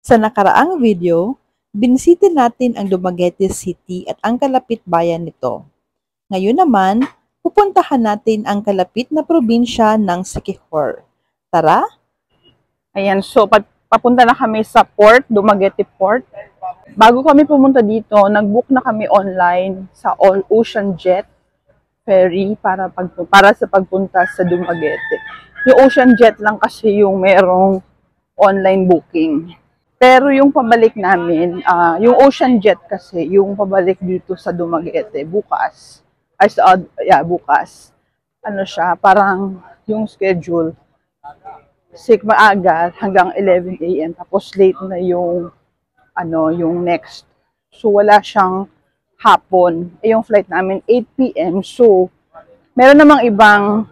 Sa nakaraang video, binisita natin ang Dumaguete City at ang kalapit bayan nito. Ngayon naman, pupuntahan natin ang kalapit na probinsya ng Siquijor. Tara! Ayan, so papunta na kami sa port, Dumaguete Port. Bago kami pumunta dito, nag-book na kami online sa All Ocean Jet ferry para sa pagpunta sa Dumaguete. Yung Ocean Jet lang kasi yung merong online booking. Pero yung pabalik namin, yung Ocean Jet kasi, yung pabalik dito sa Dumaguete, bukas. Bukas. Ano siya, parang yung schedule, maaga hanggang 11 a.m. Tapos late na yung, yung next. So wala siyang hapon. Yung flight namin, 8 p.m. So, meron namang ibang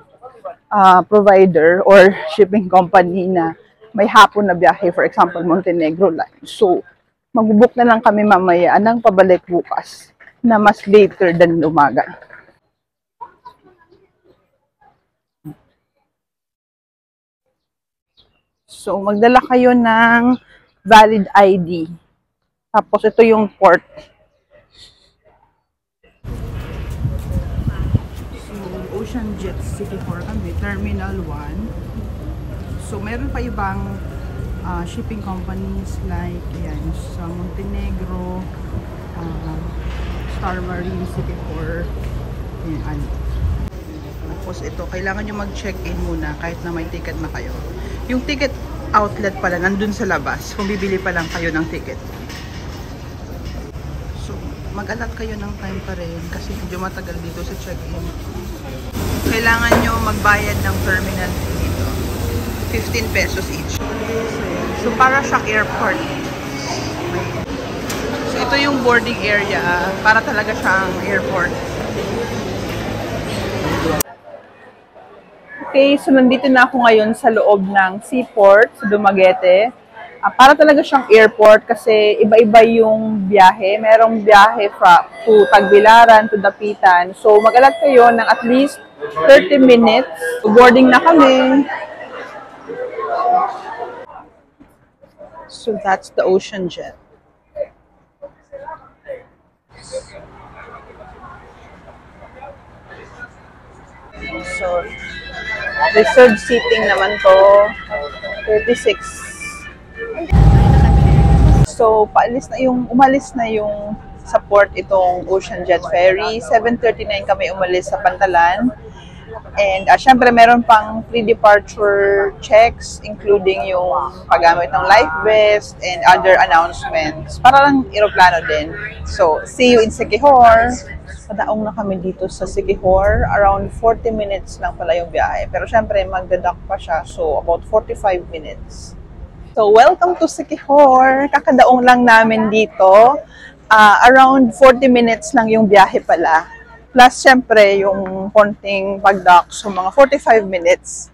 provider or shipping company na may hapon na biyahe, for example, Montenegro Line. So, mag-book na lang kami mamaya ng pabalik bukas na mas later than umaga. So, magdala kayo ng valid ID. Tapos, ito yung port. So, Ocean Jet Siquijor kami, Terminal 1. So, meron pa ibang shipping companies like yan, sa Montenegro, Star Marine, Siquijor, yan. Tapos ito, kailangan nyo mag-check-in muna kahit na may ticket na kayo. Yung ticket outlet pala, nandun sa labas, kung bibili pa lang kayo ng ticket. So, mag-alat kayo ng time pa rin kasi medyo matagal dito sa check-in. Kailangan nyo magbayad ng terminal fee dito. 15 pesos each. So, para siyang airport. So, ito yung boarding area. Para talaga siyang airport. Okay, so nandito na ako ngayon sa loob ng seaport sa Dumaguete. Para talaga siyang airport kasi iba-iba yung biyahe. Merong biyahe to Tagbilaran, to Dapitan. So, mag-alat kayo ng at least 30 minutes. So, boarding na kami. So that's the Ocean Jet. So, reserved seating naman to, 36. So, umalis na yung sa port itong Ocean Jet Ferry. 7:39 kami umalis sa Pantalan. And syempre meron pang pre-departure checks including yung paggamit ng life vest and other announcements. Para lang eroplano din. So, see you in Siquijor. Padaong na kami dito sa Siquijor. Around 40 minutes lang pala yung biyahe. Pero syempre magdadak pa siya. So, about 45 minutes. So, welcome to Siquijor. Kakadaong lang namin dito. Around 40 minutes lang yung biyahe pala. Plus, syempre, yung konting pagdock, so mga 45 minutes.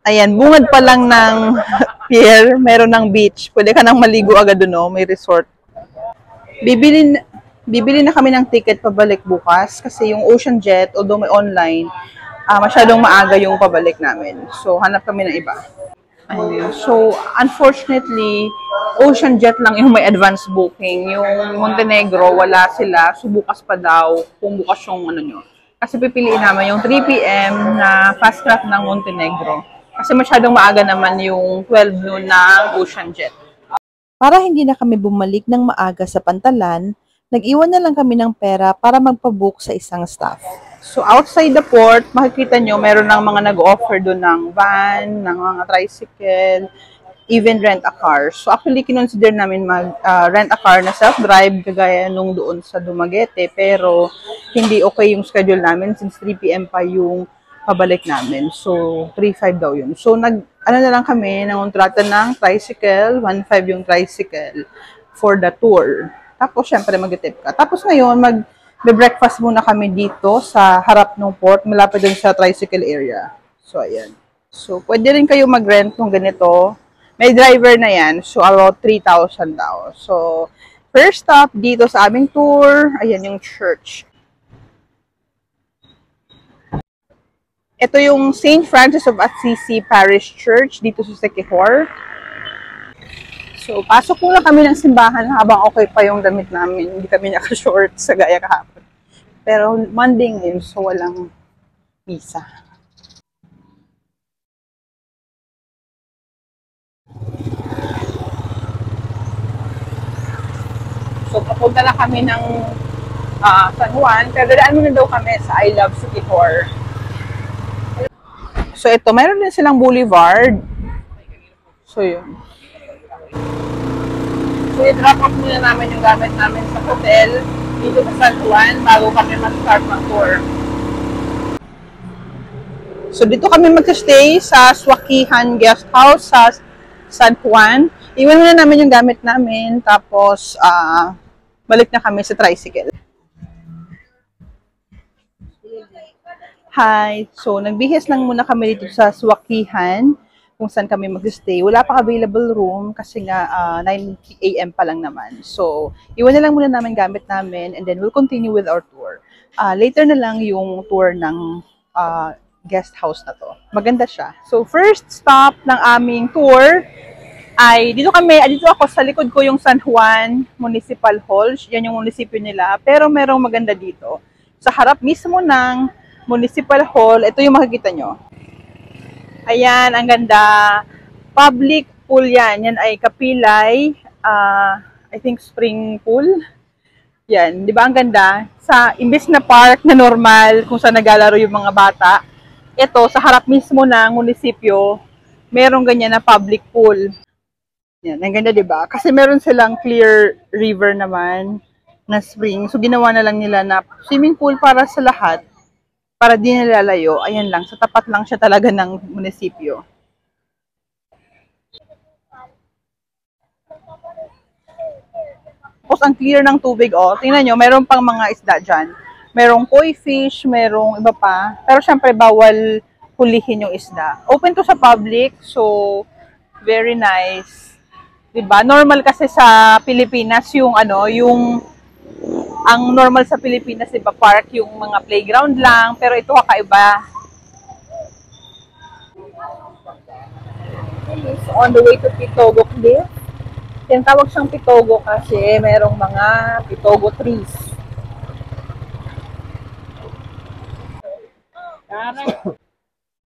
Ayan, bungad pa lang ng pier, meron ng beach. Pwede ka nang maligo agad doon, no? May resort. Bibili na kami ng ticket pabalik bukas kasi yung Ocean Jet, although may online, masyadong maaga yung pabalik namin. So, hanap kami ng iba. So, unfortunately, Ocean Jet lang yung may advance booking. Yung Montenegro, wala sila. So, bukas pa daw kung bukas yung nyo. Kasi pipiliin naman yung 3 p.m. na fast craft ng Montenegro. Kasi masyadong maaga naman yung 12 noon ng Ocean Jet. Para hindi na kami bumalik ng maaga sa Pantalan, nag-iwan na lang kami ng pera para magpabook sa isang staff. So, outside the port, makikita nyo, meron ng mga nag-offer doon ng van, ng mga tricycle, even rent a car. So, actually, kinonsider namin mag-rent a car na self-drive, kagaya nung doon sa Dumaguete, pero hindi okay yung schedule namin since 3 p.m. pa yung pabalik namin. So, 3.5 daw yun. So, na lang kami, nangontrata ng tricycle, 1.5 yung tricycle for the tour. Tapos, syempre, mag-tip ka. Tapos ngayon, breakfast muna kami dito sa harap ng port, malapit din sa tricycle area. So, ayan. So, pwede rin kayo mag-rent ng ganito. May driver na yan. So, about 3,000 daw. So, first stop dito sa aming tour, ayan yung church. Ito yung St. Francis of Assisi Parish Church dito sa Siquijor. So, pasok muna kami ng simbahan habang okay pa yung damit namin. Hindi kami naka-short sa gaya kahapon. Pero Monday ngayon, so walang misa. So, papunta na kami ng San Juan. Pero daan muna daw kami sa I Love Siquijor. So, ito, mayroon din silang boulevard. So, yun. So, i-drop off muna namin yung gamit namin sa hotel dito sa San Juan bago kami mag-start ng tour. So, dito kami mag-stay sa Swakihan Guest House sa San Juan. Iwan muna namin yung gamit namin, tapos balik na kami sa tricycle. Hi! So, nagbihis lang muna kami dito sa Swakihan kung saan kami mag-stay. Wala pa available room kasi nga 9 a.m. pa lang naman. So, iwan na lang muna namin gamit namin and then we'll continue with our tour. Later na lang yung tour ng guest house na to. Maganda siya. So, first stop ng aming tour ay dito ako sa likod ko yung San Juan Municipal Hall. Yan yung munisipyo nila. Pero merong maganda dito. Sa harap mismo ng Municipal Hall, ito yung makikita nyo. Ayan, ang ganda. Public pool yan. Yan ay Kapilay. I think spring pool. Yan, di ba ang ganda? Imbes na park na normal kung saan naglalaro yung mga bata, ito, sa harap mismo ng munisipyo, merong ganyan na public pool. Yan, ang ganda, di ba? Kasi meron silang clear river naman na spring. So, ginawa na lang nila na swimming pool para sa lahat. Para di nilalayo, ayan lang, sa tapat lang siya talaga ng munisipyo. Tapos ang clear ng tubig, oh. Tingnan nyo, meron pang mga isda dyan. Merong koi fish, merong iba pa. Pero syempre, bawal hulihin yung isda. Open to sa public, so very nice. Diba? Normal kasi sa Pilipinas yung ang normal sa Pilipinas, diba, park yung mga playground lang, pero ito kakaiba. So, on the way to Pitogo Cliff. Yan, tawag siyang Pitogo kasi merong mga Pitogo trees.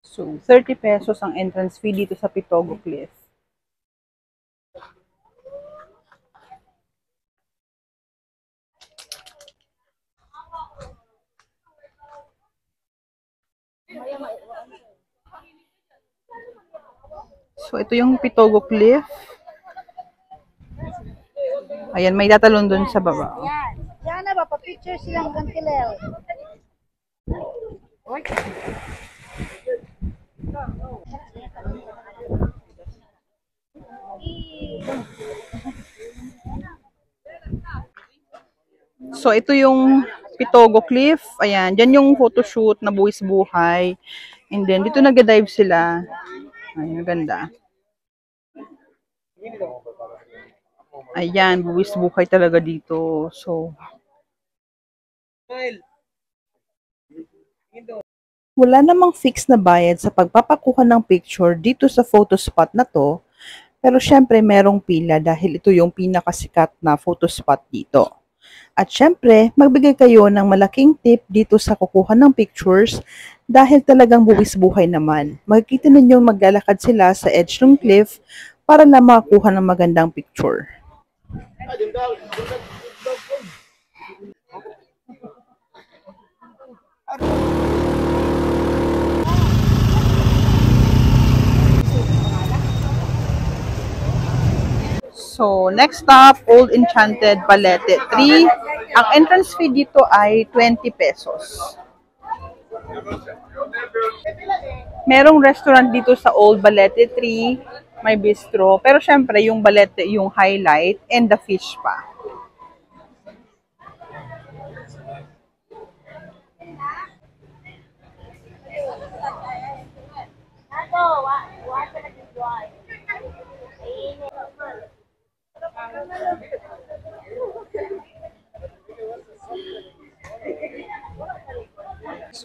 So, 30 pesos ang entrance fee dito sa Pitogo Cliff. So, ito yung Pitogo Cliff. Ayan, may tatalon dun sa baba. Yan. Diyan na ba? Pa-picture silang gantilel. So, ito yung Pitogo Cliff. Ayan, dyan yung photoshoot na buwis buhay. And then, dito nag-dive sila. Ayan, ganda. Ayan, buwis buhay talaga dito. So, Wala namang fixed na bayad sa pagpapakuha ng picture dito sa photo spot na to, pero syempre merong pila dahil ito yung pinakasikat na photo spot dito. At syempre, magbigay kayo ng malaking tip dito sa kukuha ng pictures dahil talagang buwis buhay naman. Makikita ninyo maglalakad sila sa edge ng cliff para na makakuha ng magandang picture. So, next stop, Old Enchanted Balete 3. Ang entrance fee dito ay 20 pesos. Merong restaurant dito sa Old Balete 3, may bistro. Pero syempre, yung balete yung highlight and the fish pa.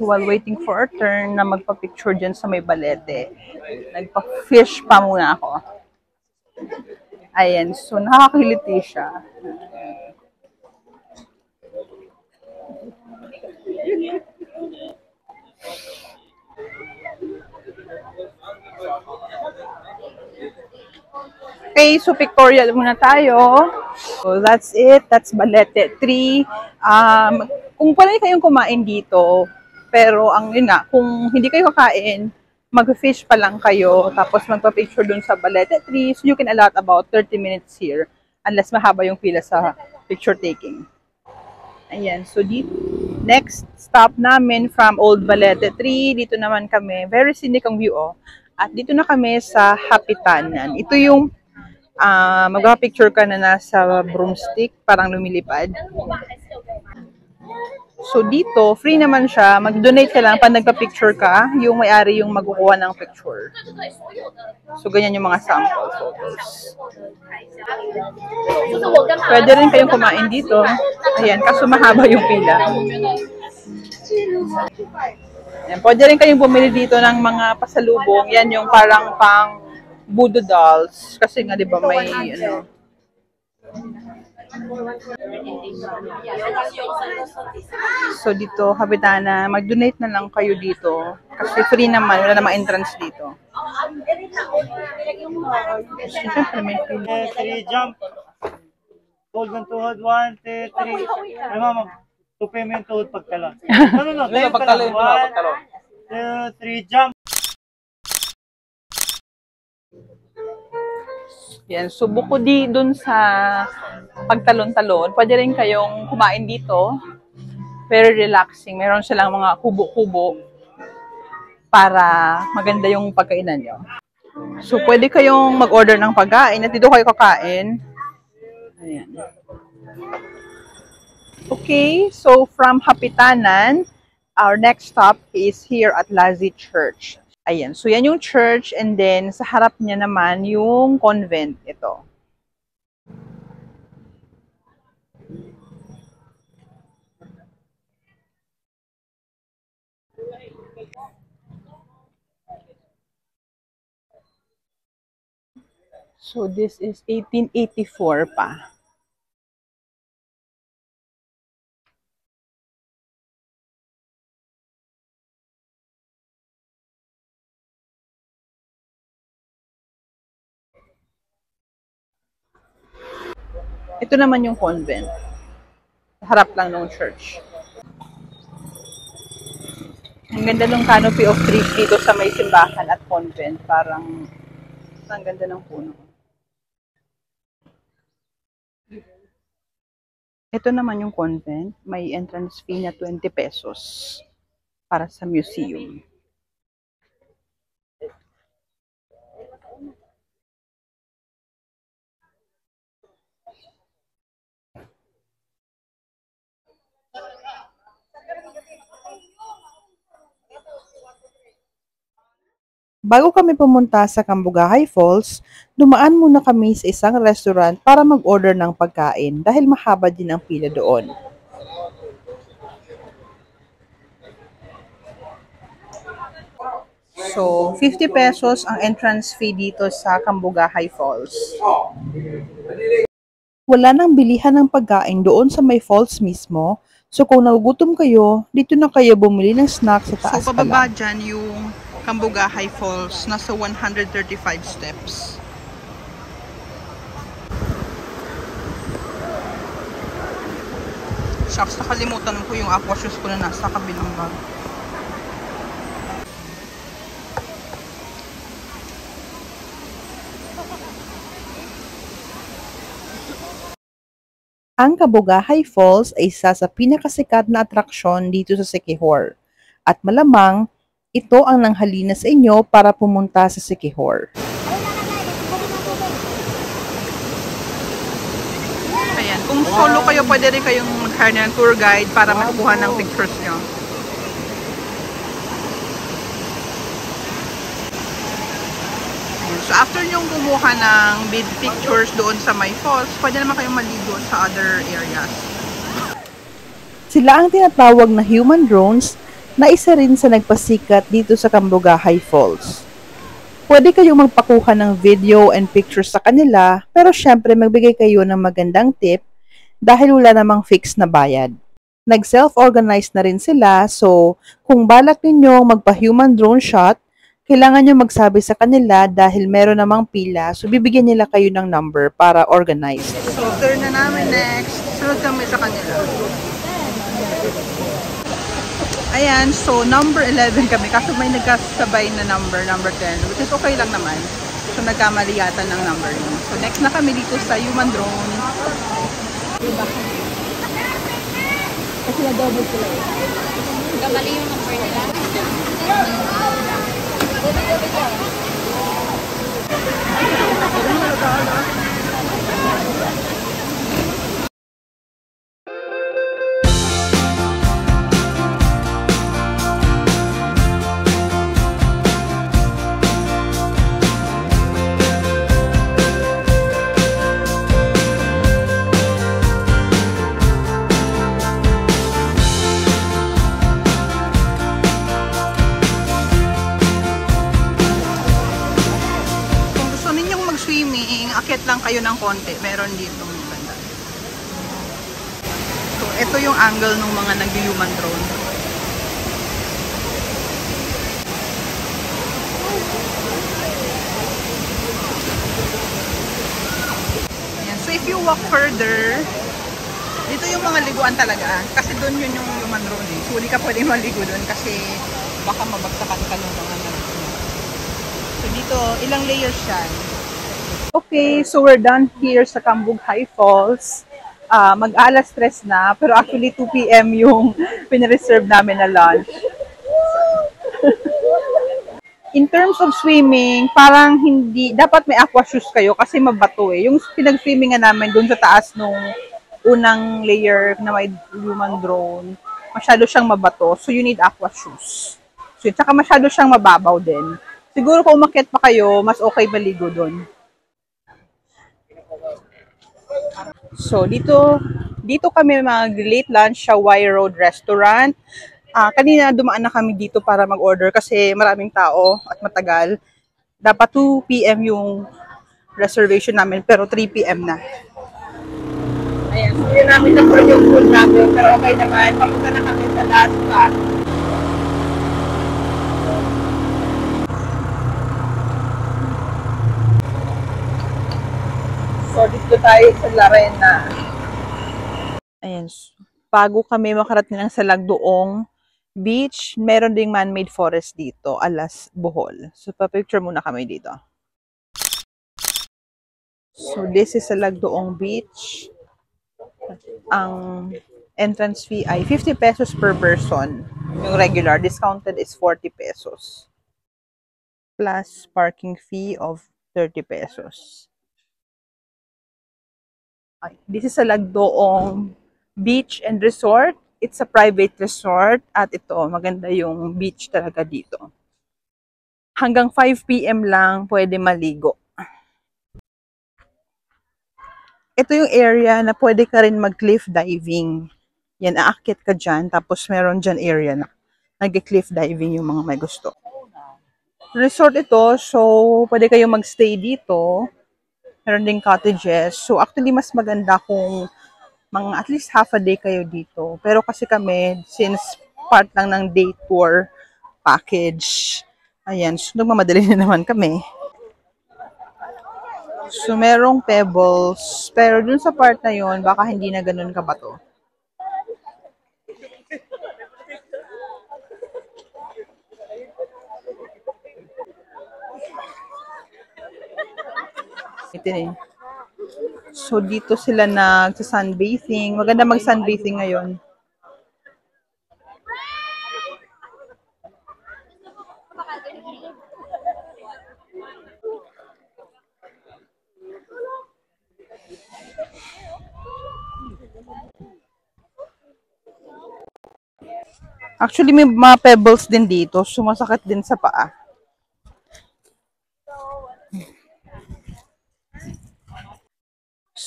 while waiting for our turn na magpa-picture dyan sa may balete. Nagpa-fish pa muna ako. Ayan, so nakakahiliti siya. Okay, so pictorial muna tayo. So that's it. That's Balete 3. Kung pwede kayong kumain dito, pero ang yun nga, kung hindi kayo kakain, mag-fish pa lang kayo, tapos magpa-picture dun sa Balete 3, so you can allot about 30 minutes here, unless mahaba yung pila sa picture taking. Ayan, so dito, next stop namin from Old Balete 3, dito naman kami, very scenic ang view, oh. At dito na kami sa Hapitanan. Ito yung magpa-picture ka na nasa broomstick, parang lumilipad. So dito, free naman siya. Mag-donate ka lang pag nagpa-picture ka, yung may-ari yung magkukuha ng picture. So ganyan yung mga sample photos. Pwede rin kayong kumain dito. Ayan, kaso mahaba yung pila. Ayan, pwede rin kayong bumili dito ng mga pasalubong. Yan yung parang pang voodoo dolls. Kasi nga, di ba, may ano. So dito, Hapitana, mag-donate na lang kayo dito. Kasi free naman, wala namang entrance dito. Siyempre, may pila. 3 jump. Hold ng tuhod. 1, 2, 3. Ay, mama. Tupi mo yung tuhod pagtalo. No. Tayo pagtalo. 1, 2, 3 jump. Yan, so bukod dun sa pagtalon-talon, pwede rin kayong kumain dito. Very relaxing. Meron silang mga kubo-kubo para maganda yung pagkainan nyo. So, pwede kayong mag-order ng pagkain at dito kayo kakain. Ayan. Okay, so from Hapitanan, our next stop is here at Lazi Church. Ayan, so yan yung church and then sa harap niya naman yung convent ito. So this is 1884 pa. Ito naman yung convent. Harap lang ng church. Ang ganda ng canopy of trees dito sa may simbahan at convent. Parang ang ganda ng puno. Ito naman yung convent. May entrance fee na 20 pesos para sa museum. Bago kami pumunta sa Cambugahay Falls, dumaan muna kami sa isang restaurant para mag-order ng pagkain dahil mahaba din ang pila doon. So, 50 pesos ang entrance fee dito sa Cambugahay Falls. Wala nang bilihan ng pagkain doon sa may falls mismo, so kung nagugutom kayo, dito na kayo bumili ng snack sa taas So, pa pababa lang. dyan yung Cambugahay Falls. Nasa 135 steps. Shucks, nakalimutan ko yung aqua shoes ko na nasa kabilang bag. Ang Cambugahay Falls ay isa sa pinakasikat na atraksyon dito sa Siquijor. At malamang, ito ang nanghalina sa inyo para pumunta sa Siquijor. Ayan, kung solo kayo, pwede rin kayong mag-hire ng tour guide para makuha ng pictures nyo. So after nyong kumuha ng big pictures doon sa may falls, pwede naman kayong maligo sa other areas. Sila ang tinatawag na human drones na isa rin sa nagpasikat dito sa Cambugahay Falls. Pwede kayong magpakuha ng video and pictures sa kanila, pero syempre magbigay kayo ng magandang tip dahil wala namang fixed na bayad. Nag-self-organize na rin sila, so kung balak ninyo magpa-human drone shot, kailangan nyo magsabi sa kanila dahil meron namang pila, so bibigyan nila kayo ng number para organize. So, turn na namin next. Sunod kami sa kanila. Ayan, so number 11 kami. Kaso may nagkasabay na number 10, which is okay lang naman. So, nagkamali yata ng number yun. So, next na kami dito sa human drone. Kasi na-double sila. Kamali yung number nila. Swimming, akit lang kayo ng konti. Meron dito banda. So, ito yung angle ng mga nag-human drone. Ayan. So, if you walk further, dito yung mga liguan talaga. Kasi doon yun yung human drone eh. So, hindi ka pwedeng maligo doon kasi baka mabagsakan ka ng mga nag-drone. So, dito, ilang layers siya. Okay, so we're done here sa Cambugahay Falls. Mag-alas 3 na, pero actually 2 p.m. yung pinareserve namin na lunch. In terms of swimming, parang hindi, dapat may aqua shoes kayo kasi mabato eh. Yung pinag-swimming nga namin dun sa taas nung unang layer na may human drone, masyado siyang mabato, so you need aqua shoes. So, tsaka masyado siyang mababaw din. Siguro kung umakyat pa kayo, mas okay maligo dun. So, dito kami mag-late lunch sa Y Road Restaurant. Kanina dumaan na kami dito para mag-order kasi maraming tao at matagal. Dapat 2 p.m. yung reservation namin, pero 3 p.m. na. Ayan, so yun namin na-order yung food namin, pero okay naman. Papunta na kami sa last spot. So, dito tayo sa Larena. Ayan. Bago kami makarating ng Salagdoong Beach, meron ding man-made forest dito, alas Bohol. So, pa-picture muna kami dito. So, this is Salagdoong Beach. Ang entrance fee ay 50 pesos per person. Yung regular, discounted is 40 pesos. Plus parking fee of 30 pesos. This is Salagdoong Beach and Resort. It's a private resort at ito, maganda yung beach talaga dito. Hanggang 5 p.m. lang pwede maligo. Ito yung area na pwede ka rin mag-cliff diving. Yan, aakyat ka dyan, tapos meron dyan area na nag-cliff diving yung mga may gusto. Resort ito, so pwede kayong mag-stay dito. Meron ding cottages. So, actually, mas maganda kung mga at least half a day kayo dito. Pero kasi kami, since part lang ng day tour package, ayan, so nagmamadali na naman kami. So, merong pebbles. Pero dun sa part na yon baka hindi na ganun kabato. Ito eh. So, dito sila nag-sunbathing. Maganda mag-sunbathing ngayon. Actually, may mga pebbles din dito. Sumasakit din sa paa.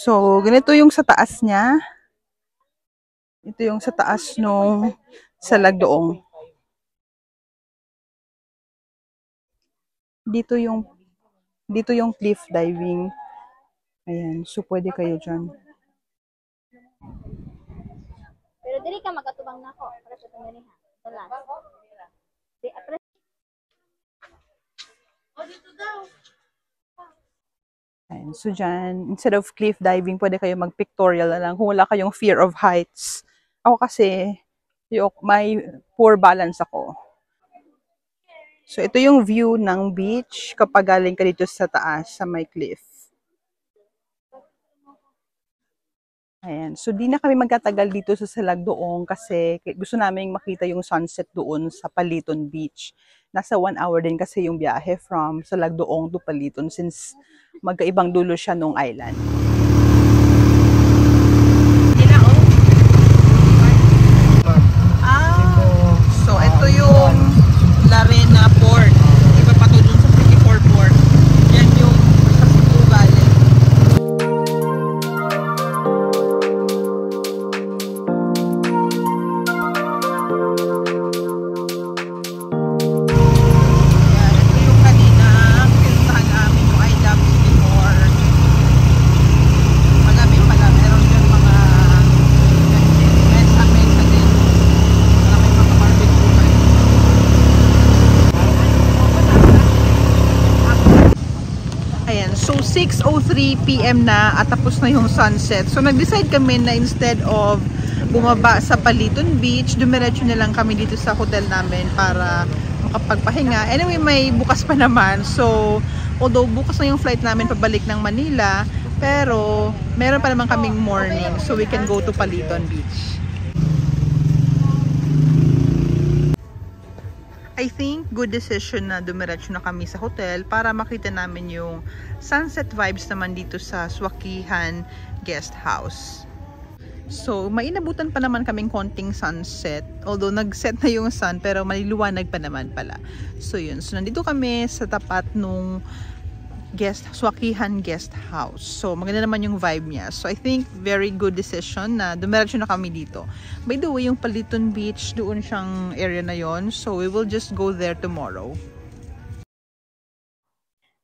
So, ganito yung sa taas niya. Ito yung sa taas nung Salagdoong. Dito yung cliff diving. Ayan, so pwede kayo dyan. Pero dili ka magatubang nako para sa tangani ha. Dalas. Di apre. Ayan, so dyan, instead of cliff diving, pwede kayo mag-pictorial na lang kung wala kayong fear of heights. Ako kasi, may poor balance ako. So ito yung view ng beach kapag galing ka dito sa taas, sa may cliff. Ayan. So, di na kami magtatagal dito sa Salagdoong kasi gusto namin makita yung sunset doon sa Paliton Beach. Nasa 1 hour din kasi yung biyahe from Salagdoong to Paliton since magkaibang dulo siya nung island. So, ito yung Larena Port. Iba pa to dun sa Siquijor Port. Yan yung sa Cebu Valley. So 6:03 PM na at tapos na yung sunset. So nag-decide kami na instead of bumaba sa Paliton Beach, dumiretso na lang kami dito sa hotel namin para makapagpahinga. Anyway, may bukas pa naman. So although bukas na yung flight namin pabalik ng Manila, pero meron pa naman kaming morning so we can go to Paliton Beach. I think good decision na dumiretso na kami sa hotel para makita namin yung sunset vibes naman dito sa Swakihan Guest House. So, mainabutan pa naman kaming konting sunset. Although nag-set na yung sun pero maliliwanag pa naman pala. So, yun. So, nandito kami sa tapat nung Swakihan Guest House. So, maganda naman yung vibe niya. So, I think very good decision na dumiretso na kami dito. By the way, yung Paliton Beach, doon siyang area na yon. So, we will just go there tomorrow.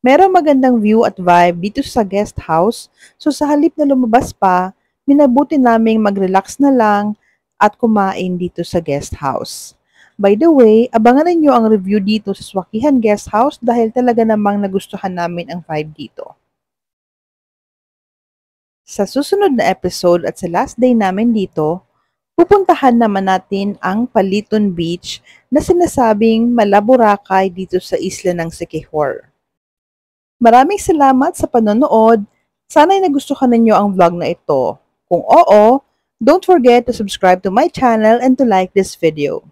Merong magandang view at vibe dito sa guest house. So, sa halip na lumabas pa, minabuti naming mag-relax na lang at kumain dito sa guest house. By the way, abangan niyo ang review dito sa Swakihan Guest House dahil talaga namang nagustuhan namin ang vibe dito. Sa susunod na episode at sa last day namin dito, pupuntahan naman natin ang Paliton Beach na sinasabing Malaburakay dito sa isla ng Siquijor. Maraming salamat sa panonood. Sana'y nagustuhan ninyo ang vlog na ito. Kung oo, don't forget to subscribe to my channel and to like this video.